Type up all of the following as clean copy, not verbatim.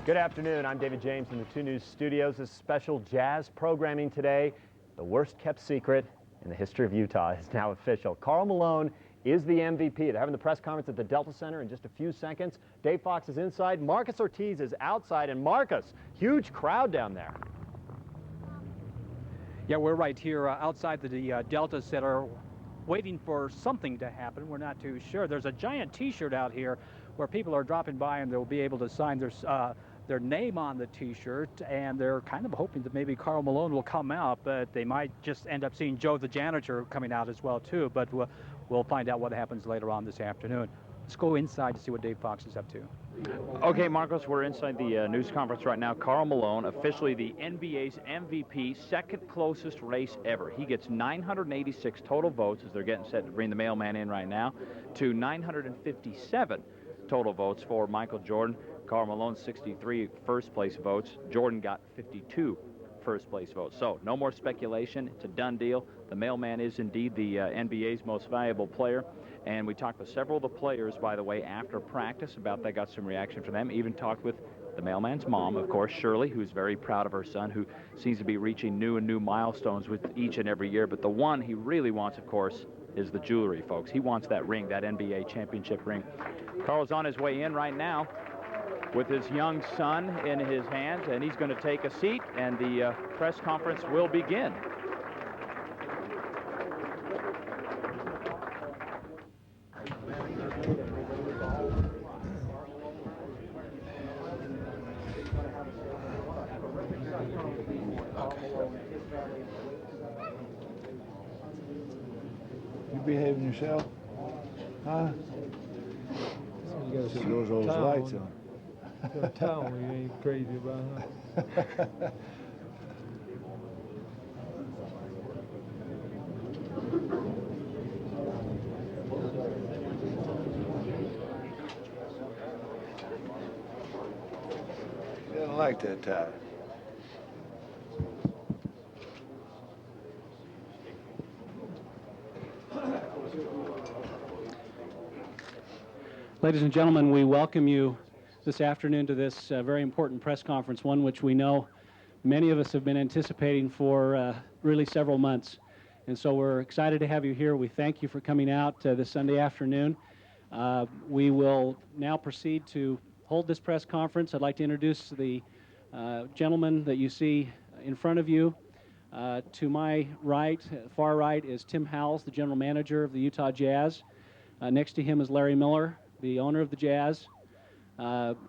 Good afternoon. I'm David James in the 2 News studios. This special jazz programming today, the worst kept secret in the history of Utah, is now official. Karl Malone is the MVP. They're having the press conference at the Delta Center in just a few seconds. Dave Fox is inside, Marcus Ortiz is outside, and Marcus, huge crowd down there. Yeah, we're right here outside the Delta Center waiting for something to happen. We're not too sure. There's a giant T-shirt out here where people are dropping by and they'll be able to sign their name on the T-shirt, and they're kind of hoping that maybe Karl Malone will come out, but they might just end up seeing Joe the janitor coming out as well too. But we'll find out what happens later on this afternoon. Let's go inside to see what Dave Fox is up to. Okay, Marcos, we're inside the news conference right now. Karl Malone, officially the NBA's MVP, second closest race ever. He gets 986 total votes as they're getting set to bring the mailman in right now, to 957 total votes for Michael Jordan. Karl Malone, 63 first-place votes. Jordan got 52 first-place votes. So no more speculation. It's a done deal. The mailman is indeed the NBA's most valuable player. And we talked with several of the players, by the way, after practice about that. Got some reaction from them. Even talked with the mailman's mom, of course, Shirley, who's very proud of her son, who seems to be reaching new and new milestones with each and every year. But the one he really wants, of course, is the jewelry, folks. He wants that ring, that NBA championship ring. Karl's on his way in right now with his young son in his hands, and he's going to take a seat, and the press conference will begin. You behaving yourself? Huh? You got Should those lights on. got a towel you ain't crazy about, huh? He doesn't like that tie. Ladies and gentlemen, we welcome you this afternoon to this very important press conference, one which we know many of us have been anticipating for really several months. And so we're excited to have you here. We thank you for coming out this Sunday afternoon. We will now proceed to hold this press conference. I'd like to introduce the gentleman that you see in front of you. To my right, far right, is Tim Howells, the general manager of the Utah Jazz. Next to him is Larry Miller, the owner of the Jazz.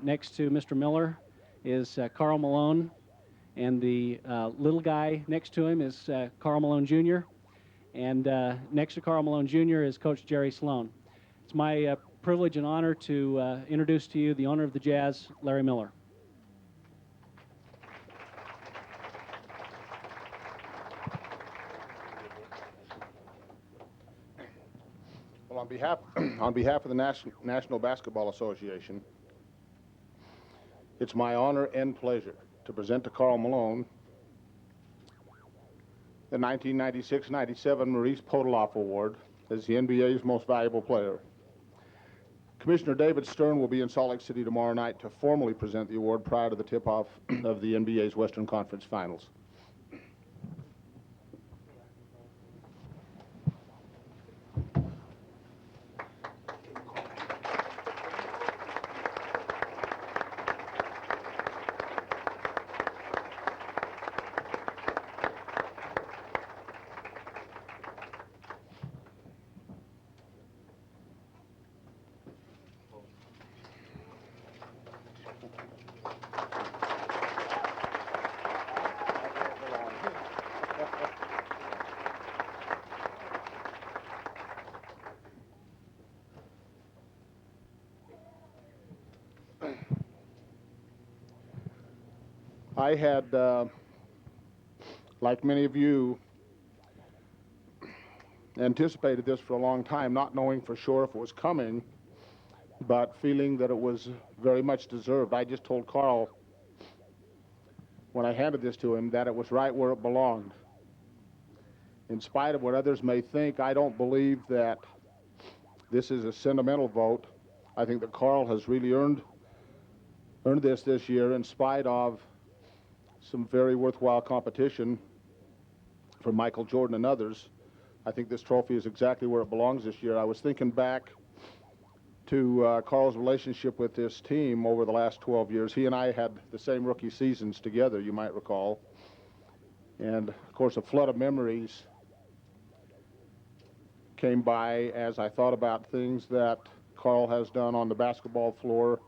Next to Mr. Miller is Karl Malone, and the little guy next to him is Karl Malone Jr., and next to Karl Malone Jr. is Coach Jerry Sloan. It's my privilege and honor to introduce to you the owner of the Jazz, Larry Miller. Well, on behalf of the National Basketball Association, it's my honor and pleasure to present to Karl Malone the 1996-97 Maurice Podoloff Award as the NBA's most valuable player. Commissioner David Stern will be in Salt Lake City tomorrow night to formally present the award prior to the tip-off of the NBA's Western Conference Finals. I had, like many of you, anticipated this for a long time, not knowing for sure if it was coming, but feeling that it was very much deserved. I just told Karl when I handed this to him that it was right where it belonged. In spite of what others may think, I don't believe that this is a sentimental vote. I think that Karl has really earned earned this year in spite of some very worthwhile competition from Michael Jordan and others. I think this trophy is exactly where it belongs this year. I was thinking back to Karl's relationship with this team over the last 12 years. He and I had the same rookie seasons together, you might recall. And, of course, a flood of memories came by as I thought about things that Karl has done on the basketball floor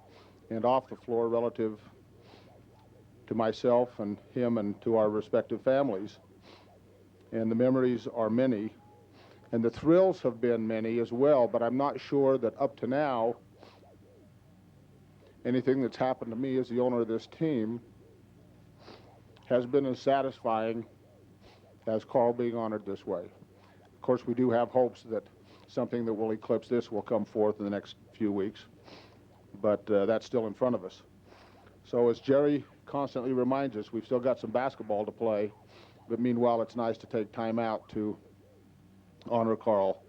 and off the floor relative to myself and him and to our respective families. And the memories are many. And the thrills have been many as well, but I'm not sure that up to now, anything that's happened to me as the owner of this team has been as satisfying as Karl being honored this way. Of course, we do have hopes that something that will eclipse this will come forth in the next few weeks, but that's still in front of us. So as Jerry constantly reminds us, we've still got some basketball to play, but meanwhile, it's nice to take time out to honor Karl,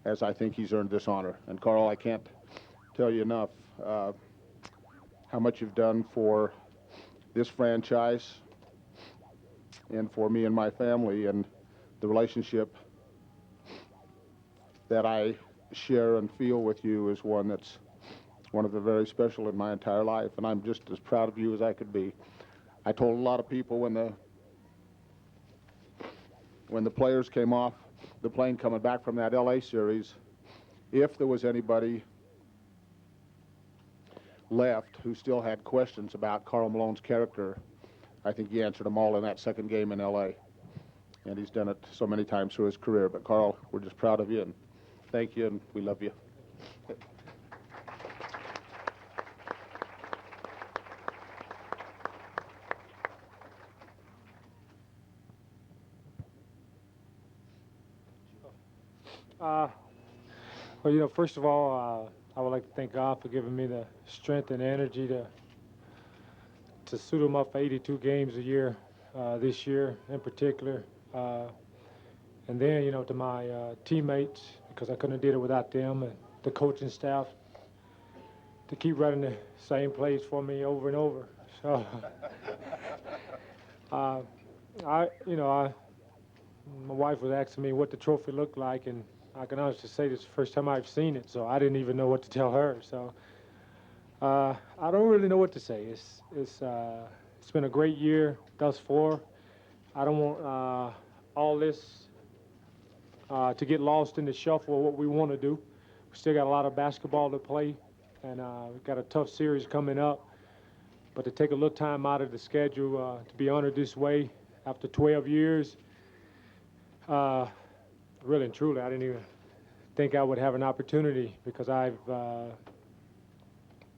as I think he's earned this honor. And Karl, I can't tell you enough how much you've done for this franchise and for me and my family, and the relationship that I share and feel with you is one that's one of the very special in my entire life, and I'm just as proud of you as I could be. I told a lot of people when the players came off the plane coming back from that LA series, if there was anybody left who still had questions about Karl Malone's character, I think he answered them all in that second game in LA. And he's done it so many times through his career. But Karl, we're just proud of you, and thank you, and we love you. Well, first of all, I would like to thank God for giving me the strength and energy to suit him up for 82 games a year, this year in particular. And then, to my teammates, because I couldn't have did it without them, and the coaching staff to keep running the same plays for me over and over. So, my wife was asking me what the trophy looked like, and I can honestly say this is the first time I've seen it, so I didn't even know what to tell her. So I don't really know what to say. It's been a great year thus far. I don't want all this to get lost in the shuffle of what we want to do. We still got a lot of basketball to play, and we've got a tough series coming up. But to take a little time out of the schedule to be honored this way after 12 years, really and truly, I didn't even think I would have an opportunity, because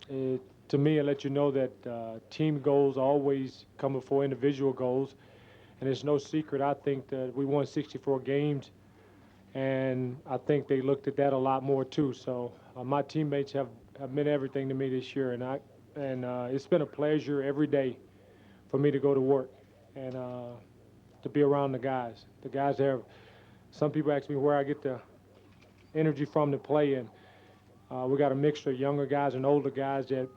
to me, it lets you know that team goals always come before individual goals. And it's no secret, I think, that we won 64 games, and I think they looked at that a lot more too. So my teammates have meant everything to me this year, and it's been a pleasure every day for me to go to work and to be around the guys. The guys have. Some people ask me where I get the energy from to play, and we got a mixture of younger guys and older guys that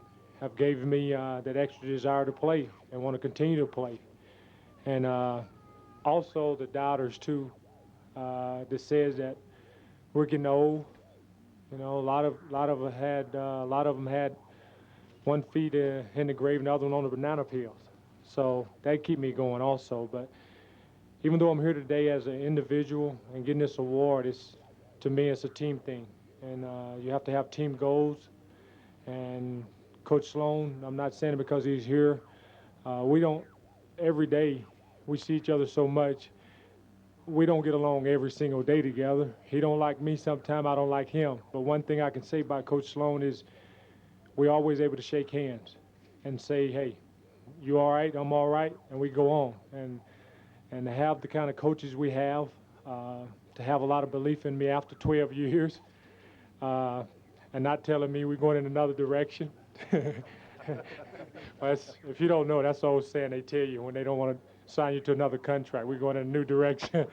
have given me that extra desire to play and want to continue to play. And also the doubters too, that says that we're getting old. A lot of them had one feet in the grave and the other one on the banana peels. So that keep me going also. But even though I'm here today as an individual and getting this award, to me it's a team thing, and you have to have team goals. And Coach Sloan, I'm not saying it because he's here. Every day we see each other so much. We don't get along every single day together. He don't like me sometime, I don't like him. But one thing I can say about Coach Sloan is we're always able to shake hands and say, hey, you all right, I'm all right, and we go on. And to have the kind of coaches we have, to have a lot of belief in me after 12 years, and not telling me we're going in another direction. If you don't know, that's the old saying they tell you when they don't want to sign you to another contract. We're going in a new direction.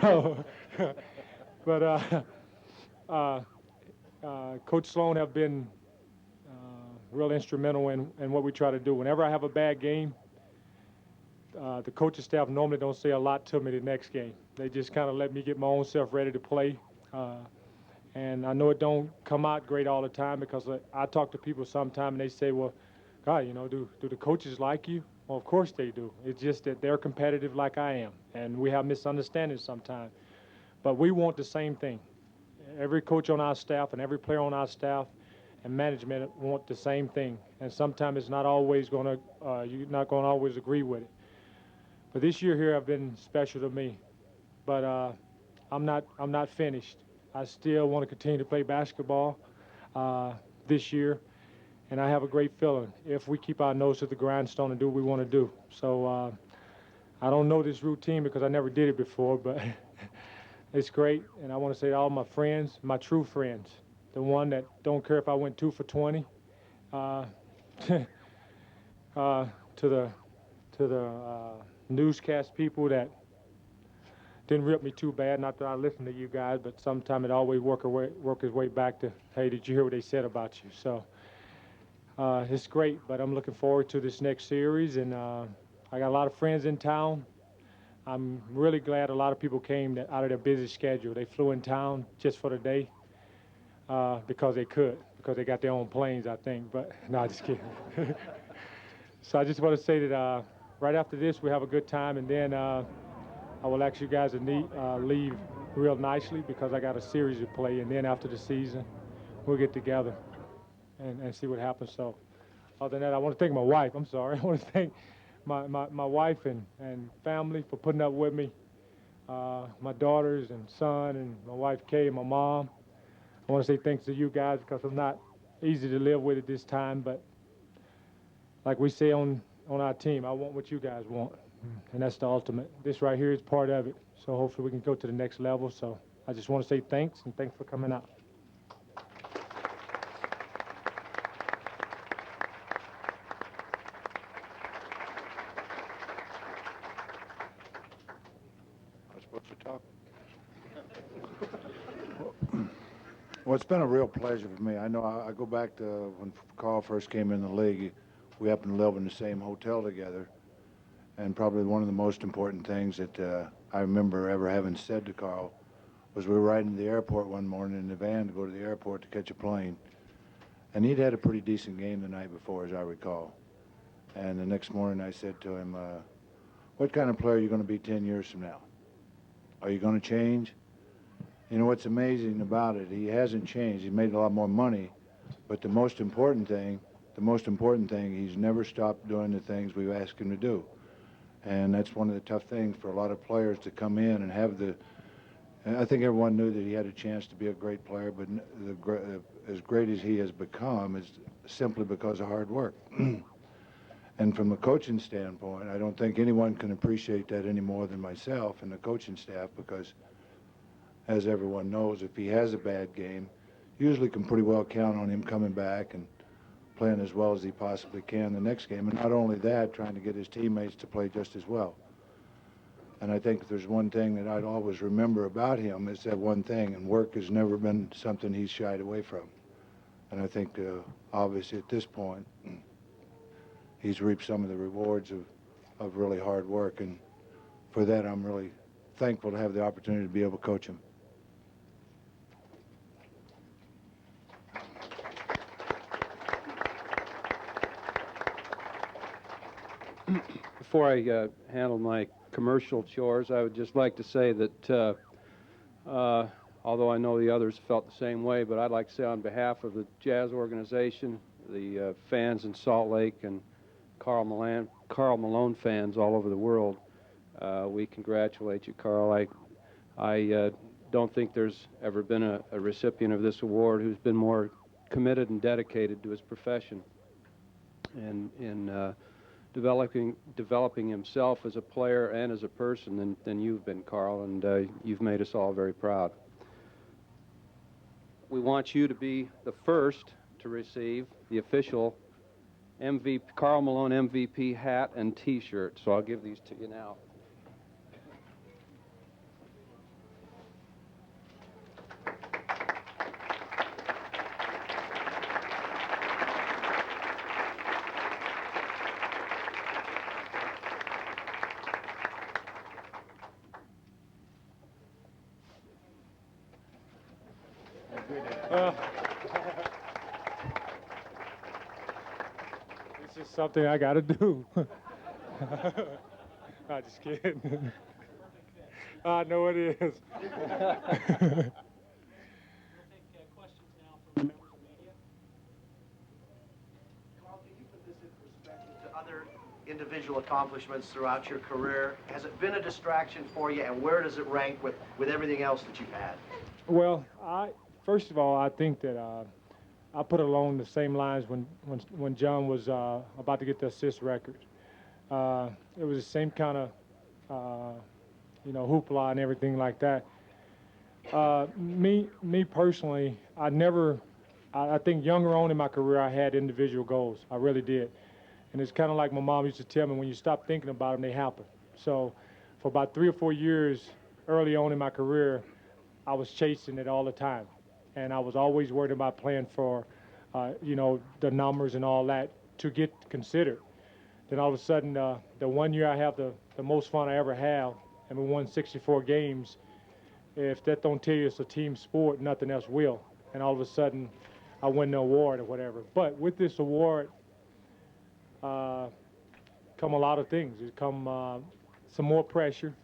So, but Coach Sloan have been real instrumental in what we try to do. Whenever I have a bad game, the coaching staff normally don't say a lot to me the next game. They just kind of let me get my own self ready to play. And I know it don't come out great all the time because I talk to people sometime and they say, well, God, you know, do the coaches like you? Well, of course they do. It's just that they're competitive like I am, and we have misunderstandings sometimes. But we want the same thing. Every coach on our staff and every player on our staff and management want the same thing. And sometimes it's not always going to, you're not going to always agree with it. But this year here have been special to me. But I'm not finished. I still want to continue to play basketball this year. And I have a great feeling if we keep our nose to the grindstone and do what we want to do. So I don't know this routine because I never did it before, but it's great. And I want to say to all my friends, my true friends, the one that don't care if I went 2 for 20, to the newscast people that didn't rip me too bad. Not that I listen to you guys, but sometimes it always work his way back to, hey, did you hear what they said about you? So it's great, but I'm looking forward to this next series, and I got a lot of friends in town. I'm really glad a lot of people came out of their busy schedule. They flew in town just for the day because they could, because they got their own planes, I think. But no, just kidding. So I just want to say that right after this, we have a good time, and then I will ask you guys to leave real nicely because I got a series to play, and then after the season, we'll get together and see what happens. So other than that, I want to thank my wife. I'm sorry. I want to thank my wife and family for putting up with me, my daughters and son and my wife Kay and my mom. I want to say thanks to you guys because I'm not easy to live with at this time, but like we say on our team, I want what you guys want, and that's the ultimate. This right here is part of it, so hopefully we can go to the next level. So I just want to say thanks, and thanks for coming out. Well, it's been a real pleasure for me. I know I go back to when Karl first came in the league. We happened to live in the same hotel together. And probably one of the most important things that I remember ever having said to Karl was we were riding to the airport one morning in the van to go to the airport to catch a plane. And he'd had a pretty decent game the night before, as I recall. And the next morning I said to him, what kind of player are you going to be 10 years from now? Are you going to change? You know what's amazing about it, he hasn't changed. He's made a lot more money, but the most important thing, he's never stopped doing the things we've asked him to do. And that's one of the tough things for a lot of players to come in and have the, and I think everyone knew that he had a chance to be a great player, but as great as he has become is simply because of hard work. And from a coaching standpoint, I don't think anyone can appreciate that any more than myself and the coaching staff because, as everyone knows, if he has a bad game, usually can pretty well count on him coming back and playing as well as he possibly can the next game. And not only that, trying to get his teammates to play just as well. And I think if there's one thing that I'd always remember about him is that one thing, and work has never been something he's shied away from. And I think, obviously, at this point, he's reaped some of the rewards of really hard work. And for that, I'm really thankful to have the opportunity to be able to coach him. Before I handle my commercial chores, I would just like to say that although I know the others felt the same way, but I'd like to say on behalf of the Jazz organization, the fans in Salt Lake, and Karl Malone fans all over the world, we congratulate you, Karl. I don't think there's ever been a recipient of this award who's been more committed and dedicated to his profession and in developing himself as a player and as a person than you've been, Karl, and you've made us all very proud. We want you to be the first to receive the official Karl Malone MVP hat and T-shirt, so I'll give these to you now. It's just something I got to do. I'm just kidding. I know it is. Carl, can you put this in perspective to other individual accomplishments throughout your career? Has it been a distraction for you, and where does it rank with everything else that you've had? Well, first of all, I think that I put along the same lines when John was about to get the assist record. It was the same kind of hoopla and everything like that. Me personally, I think younger on in my career, I had individual goals. I really did. And it's kind of like my mom used to tell me, when you stop thinking about them, they happen. So for about 3 or 4 years early on in my career, I was chasing it all the time. And I was always worried about playing for, the numbers and all that to get considered. Then all of a sudden, the one year I have the most fun I ever have, and we won 64 games. If that don't tell you it's a team sport, nothing else will. And all of a sudden, I win the award or whatever. But with this award come a lot of things. It come some more pressure,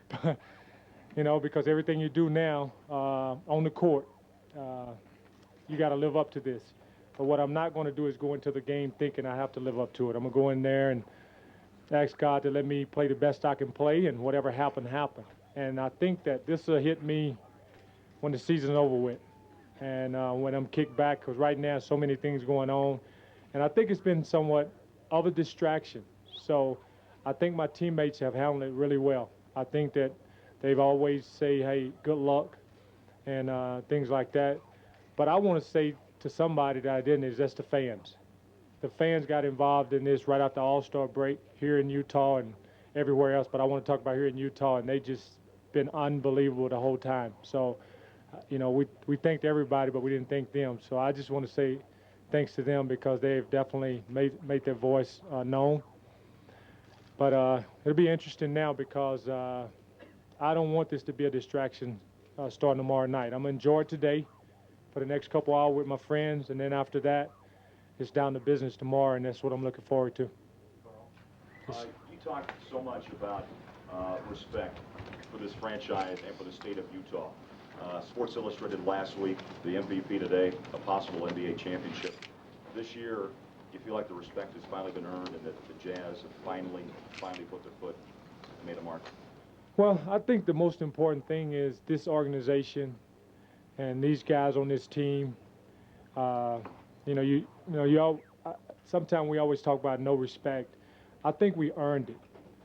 because everything you do now on the court, you got to live up to this. But what I'm not going to do is go into the game thinking I have to live up to it. I'm going to go in there and ask God to let me play the best I can play, and whatever happened, happened. And I think that this will hit me when the season's over with, and when I'm kicked back, because right now so many things going on. And I think it's been somewhat of a distraction. So I think my teammates have handled it really well. I think that they've always say, hey, good luck, and things like that. But I want to say to somebody that I didn't, is that's the fans. The fans got involved in this right after All-Star break here in Utah and everywhere else, but I want to talk about here in Utah, and they just been unbelievable the whole time. So, we thanked everybody, but we didn't thank them. So I just want to say thanks to them, because they've definitely made their voice known. But it'll be interesting now, because I don't want this to be a distraction starting tomorrow night. I'm going to enjoy it today for the next couple hours with my friends, and then after that, it's down to business tomorrow, and that's what I'm looking forward to. You talked so much about respect for this franchise and for the state of Utah. Sports Illustrated last week, the MVP today, a possible NBA championship. This year, you feel like the respect has finally been earned, and that the Jazz have finally put their foot and made a mark? Well, I think the most important thing is this organization and these guys on this team. Sometimes we always talk about no respect. I think we earned it.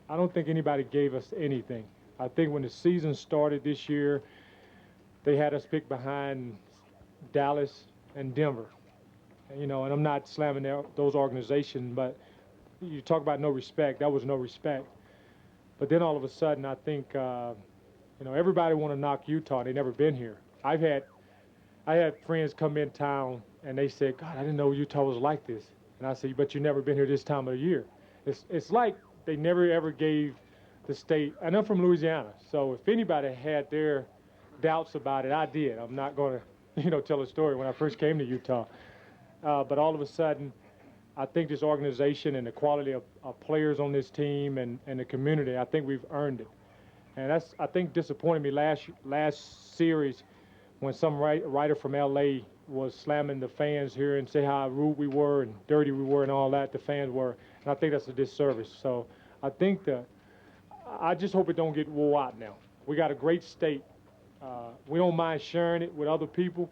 I don't think anybody gave us anything. I think when the season started this year, they had us picked behind Dallas and Denver. And I'm not slamming those organizations, but you talk about no respect. That was no respect. But then all of a sudden, I think, everybody want to knock Utah. They never been here. I had friends come in town, and they said, God, I didn't know Utah was like this. And I said, but you never been here this time of the year. It's like they never ever gave the state, and I'm from Louisiana, so if anybody had their doubts about it, I did. I'm not going to, tell a story when I first came to Utah. But all of a sudden, I think this organization and the quality of players on this team and the community, I think we've earned it. And that's, I think, disappointed me last series when some writer from L.A. was slamming the fans here and say how rude we were and dirty we were and all that, the fans were. And I think that's a disservice. So I think I just hope it don't get wore out now. We got a great state. We don't mind sharing it with other people,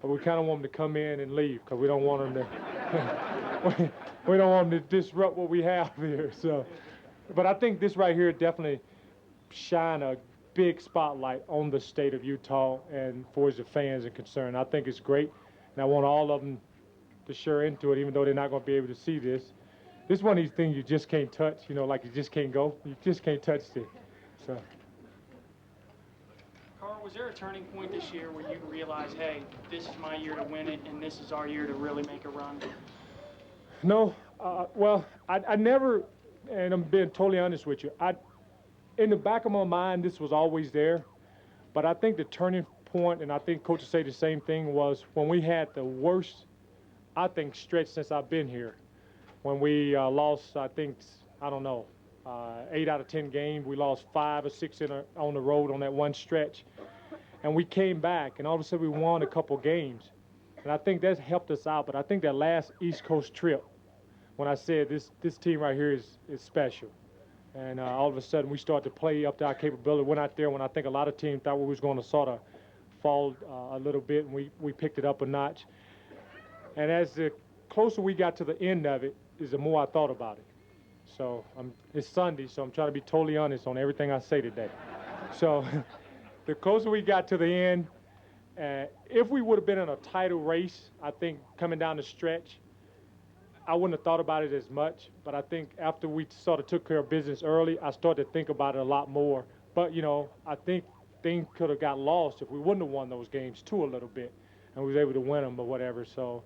but we kind of want them to come in and leave, because we don't want them to we don't want them to disrupt what we have here. So, but I think this right here definitely shine a big spotlight on the state of Utah and for the fans are concerned. I think it's great, and I want all of them to share into it, even though they're not going to be able to see this. This is one of these things you just can't touch, like you just can't go. You just can't touch it. So. Carl, was there a turning point this year where you realized, hey, this is my year to win it, and this is our year to really make a run? No. Well, I never, and I'm being totally honest with you, in the back of my mind, this was always there. But I think the turning point, and I think coaches say the same thing, was when we had the worst, I think, stretch since I've been here. When we lost, I think, I don't know, 8 out of 10 games. We lost 5 or 6 on the road on that one stretch. And we came back, and all of a sudden we won a couple games. And I think that's helped us out. But I think that last East Coast trip, when I said this team right here is special. And all of a sudden we started to play up to our capability. Went out there when I think a lot of teams thought we was going to sort of fall a little bit, and we picked it up a notch. And as the closer we got to the end of it, is the more I thought about it. So it's Sunday, so I'm trying to be totally honest on everything I say today. So the closer we got to the end, if we would have been in a title race, I think coming down the stretch, I wouldn't have thought about it as much. But I think after we sort of took care of business early, I started to think about it a lot more. But, you know, I think things could have got lost if we wouldn't have won those games too a little bit, and we was able to win them or whatever. So,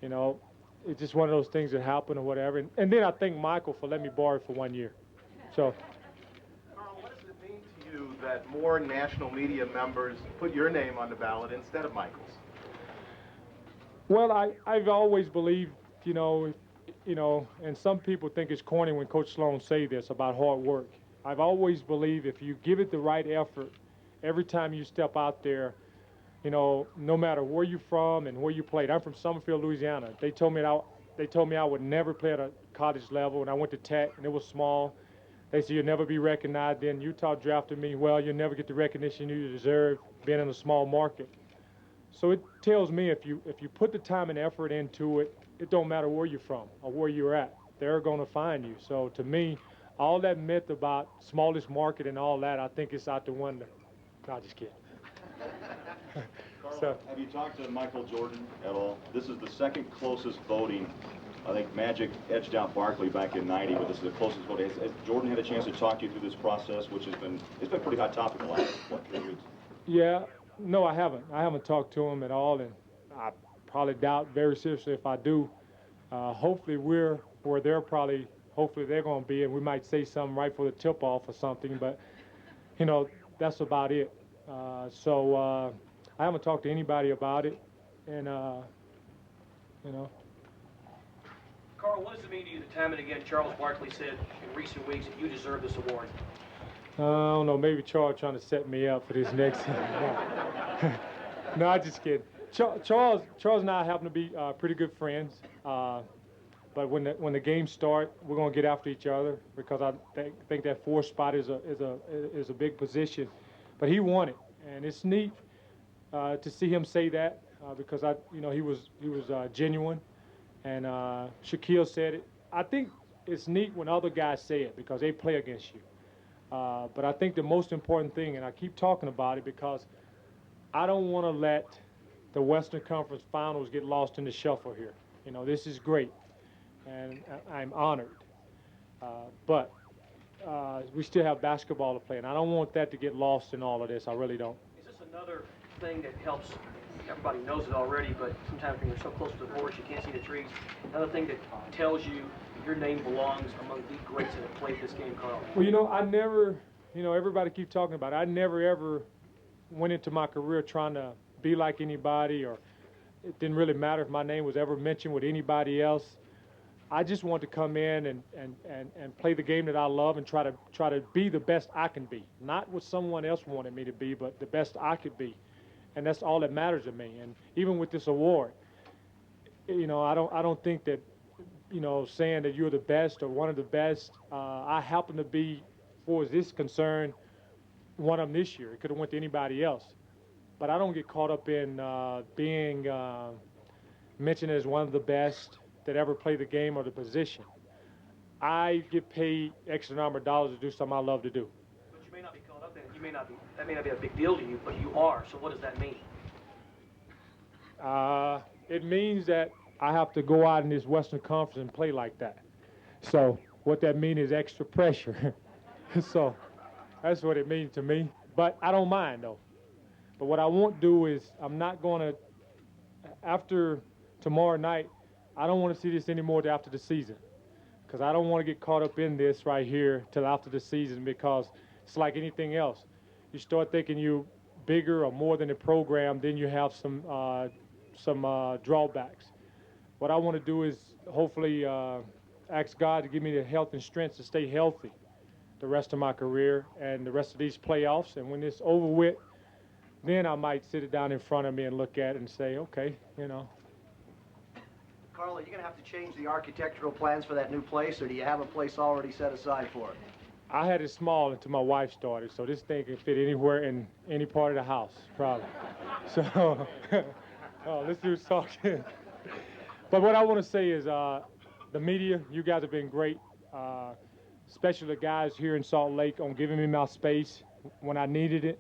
you know, it's just one of those things that happen or whatever. And then I thank Michael for letting me borrow it for 1 year. So. Karl, what does it mean to you that more national media members put your name on the ballot instead of Michael's? Well, I've always believed, you know, and some people think it's corny when Coach Sloan say this about hard work. I've always believed if you give it the right effort, every time you step out there, you know, no matter where you're from and where you played. I'm from Summerfield, Louisiana. They told me I would never play at a college level, and I went to Tech, and it was small. They said you'll never be recognized. Then Utah drafted me. Well, you'll never get the recognition you deserve being in a small market. So it tells me if you put the time and effort into it, it don't matter where you're from or where you're at. They're going to find you. So to me, all that myth about smallest market and all that, I think it's out the window. No, just kidding. Karl, have you talked to Michael Jordan at all? This is the second closest voting. I think Magic edged out Barkley back in '90, but this is the closest voting. Has Jordan had a chance to talk to you through this process, which it's been a pretty hot topic the last, 3 weeks? Yeah, no, I haven't. I haven't talked to him at all, and I probably doubt very seriously if I do. Hopefully we're where hopefully they're going to be, and we might say something right for the tip-off or something, but, you know, that's about it. So I haven't talked to anybody about it, and, you know. Karl, what does it mean to you that time and again Charles Barkley said in recent weeks that you deserve this award? I don't know, maybe Charles trying to set me up for this next. No, I'm just kidding. Charles and I happen to be pretty good friends. But when the games start, we're going to get after each other because I think that 4th spot is a big position. But he won it, and it's neat to see him say that because he was genuine, and Shaquille said it. I think it's neat when other guys say it because they play against you. But I think the most important thing, and I keep talking about it because I don't want to let the Western Conference Finals get lost in the shuffle here. You know, this is great, and I'm honored. But we still have basketball to play, and I don't want that to get lost in all of this. I really don't. Is this another thing that helps? Everybody knows it already, but sometimes when you're so close to the forest, you can't see the trees. Another thing that tells you your name belongs among the greats that have played this game, Karl. Well, you know, I never, everybody keeps talking about it. I never ever went into my career trying to be like anybody, or it didn't really matter if my name was ever mentioned with anybody else. I just wanted to come in and play the game that I love and try to be the best I can be. Not what someone else wanted me to be, but the best I could be. And that's all that matters to me. And even with this award, you know, I don't think that, you know, saying that you're the best or one of the best, I happen to be, as far as this is concerned, one of them this year. It could have went to anybody else. But I don't get caught up in being mentioned as one of the best that ever played the game or the position. I get paid X number of dollars to do something I love to do. But you may not be caught up in it. That may not be a big deal to you, but you are. So what does that mean? It means that I have to go out in this Western Conference and play like that. So what that means is extra pressure. So that's what it means to me. But I don't mind, though. But what I won't do is I'm not going to, after tomorrow night, I don't want to see this anymore after the season. Because I don't want to get caught up in this right here till after the season, because it's like anything else. You start thinking you're bigger or more than the program, then you have some drawbacks. What I want to do is hopefully ask God to give me the health and strength to stay healthy the rest of my career and the rest of these playoffs. And when it's over with, then I might sit it down in front of me and look at it and say, okay, you know. Karl, are you going to have to change the architectural plans for that new place, or do you have a place already set aside for it? I had it small until my wife started, so this thing can fit anywhere in any part of the house, probably. So, let's do talking. But what I want to say is the media, you guys have been great, especially the guys here in Salt Lake on giving me my space when I needed it.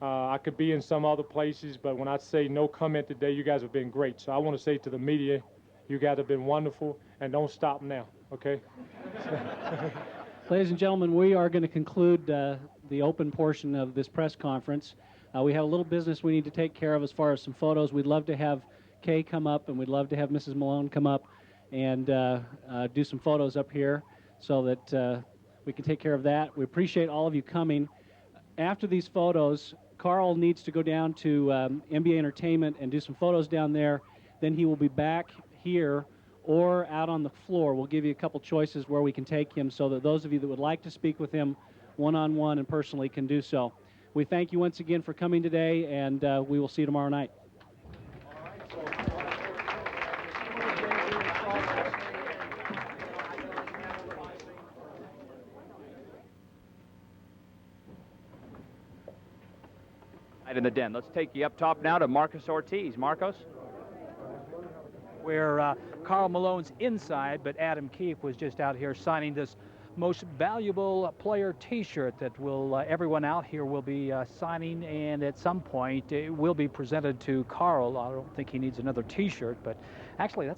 I could be in some other places, but when I say no comment today, you guys have been great. So I want to say to the media, you guys have been wonderful, and don't stop now, okay? Ladies and gentlemen, we are going to conclude the open portion of this press conference. We have a little business we need to take care of as far as some photos. We'd love to have Kay come up, and we'd love to have Mrs. Malone come up and do some photos up here so that we can take care of that. We appreciate all of you coming. After these photos, Karl needs to go down to NBA Entertainment and do some photos down there. Then he will be back here or out on the floor. We'll give you a couple choices where we can take him so that those of you that would like to speak with him one-on-one and personally can do so. We thank you once again for coming today, and we will see you tomorrow night. In the den. Let's take you up top now to Marcus Ortiz. Marcos? Where Karl Malone's inside, but Adam Keefe was just out here signing this most valuable player T-shirt that will everyone out here will be signing, and at some point it will be presented to Karl. I don't think he needs another T-shirt, but actually I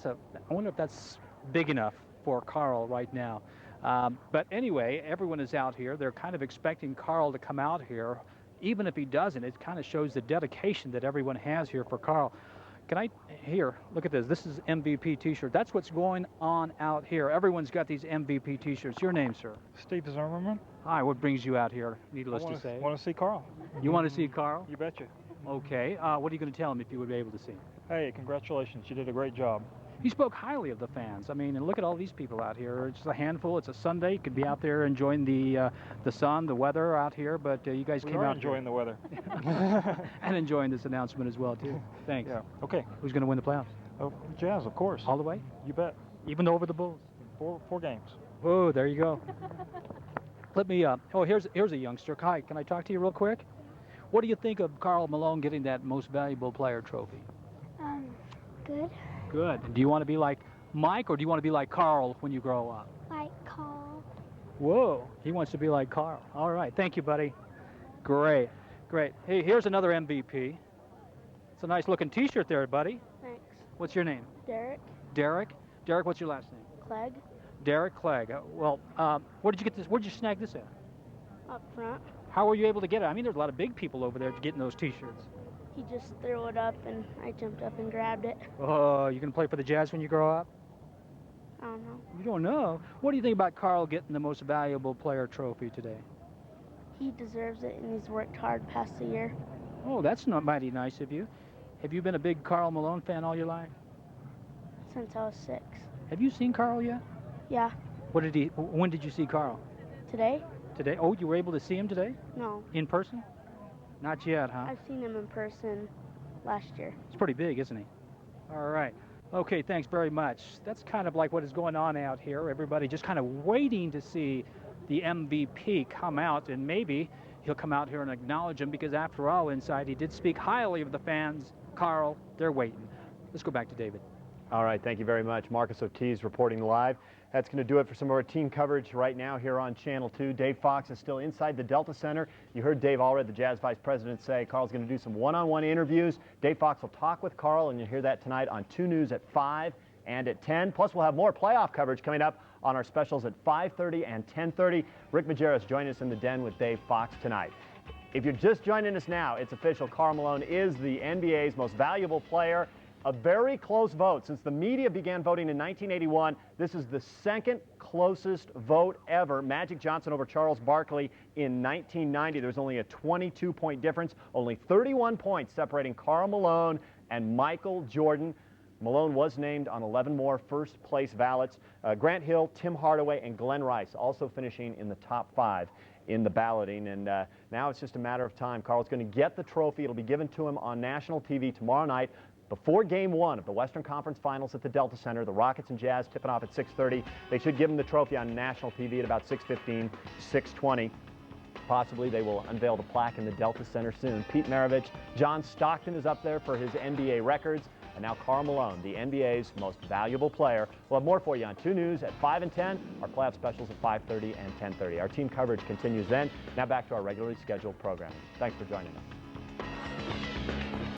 wonder if that's big enough for Karl right now. But anyway, everyone is out here. They're kind of expecting Karl to come out here. Even if he doesn't, it kind of shows the dedication that everyone has here for Karl. Here, look at this. This is MVP T-shirt. That's what's going on out here. Everyone's got these MVP T-shirts. Your name, sir? Steve Zimmerman. Hi, what brings you out here, needless to say? I want to see Karl. You want to see Karl? You betcha. Okay. What are you going to tell him if you would be able to see him? Hey, congratulations. You did a great job. He spoke highly of the fans. I mean, and look at all these people out here. It's just a handful. It's a Sunday. You could be out there enjoying the sun, the weather out here, but you guys came out enjoying the weather. and enjoying this announcement as well, too. Thanks. Yeah. Okay. Who's going to win the playoffs? Oh, Jazz, of course. All the way? You bet. Even over the Bulls? Four games. Oh, there you go. Let me, here's a youngster. Hi, can I talk to you real quick? What do you think of Karl Malone getting that most valuable player trophy? Good. Good. Do you want to be like Mike, or do you want to be like Karl when you grow up? Like Karl. Whoa, he wants to be like Karl. All right, thank you, buddy. Great, great. Hey, here's another MVP. It's a nice looking T-shirt there, buddy. Thanks. What's your name? Derek. Derek? Derek, what's your last name? Clegg. Derek Clegg. Where did you get this? Where did you snag this at? Up front. How were you able to get it? I mean, there's a lot of big people over there getting those T-shirts. He just threw it up, and I jumped up and grabbed it. Oh, you gonna play for the Jazz when you grow up? I don't know. You don't know? What do you think about Karl getting the most valuable player trophy today? He deserves it, and he's worked hard past the year. Oh, that's not mighty nice of you. Have you been a big Karl Malone fan all your life? Since I was 6. Have you seen Karl yet? Yeah. When did you see Karl? Today? Today? Oh, you were able to see him today? No. In person? Not yet, huh? I've seen him in person last year. It's pretty big, isn't he? All right. Okay, thanks very much. That's kind of like what is going on out here. Everybody just kind of waiting to see the MVP come out, and maybe he'll come out here and acknowledge him, because after all, inside he did speak highly of the fans. Karl, they're waiting. Let's go back to David. All right, thank you very much. Marcus Ortiz reporting live. That's going to do it for some of our team coverage right now here on Channel 2. Dave Fox is still inside the Delta Center. You heard Dave Allred, the Jazz Vice President, say Karl's going to do some one-on-one interviews. Dave Fox will talk with Karl, and you'll hear that tonight on 2 News at 5 and at 10. Plus, we'll have more playoff coverage coming up on our specials at 5:30 and 10:30. Rick Majerus joining us in the den with Dave Fox tonight. If you're just joining us now, it's official. Karl Malone is the NBA's most valuable player. A very close vote. Since the media began voting in 1981, this is the second closest vote ever. Magic Johnson over Charles Barkley in 1990. There's only a 22-point difference, only 31 points separating Karl Malone and Michael Jordan. Malone was named on 11 more first-place ballots. Grant Hill, Tim Hardaway, and Glenn Rice also finishing in the top 5 in the balloting. And now it's just a matter of time. Karl's going to get the trophy. It'll be given to him on national TV tomorrow night before Game 1 of the Western Conference Finals at the Delta Center. The Rockets and Jazz tipping off at 6:30. They should give him the trophy on national TV at about 6:15, 6:20. Possibly they will unveil the plaque in the Delta Center soon. Pete Maravich, John Stockton is up there for his NBA records. And now Karl Malone, the NBA's most valuable player. We'll have more for you on 2 News at 5 and 10, our playoff specials at 5:30 and 10:30. Our team coverage continues then. Now back to our regularly scheduled programming. Thanks for joining us.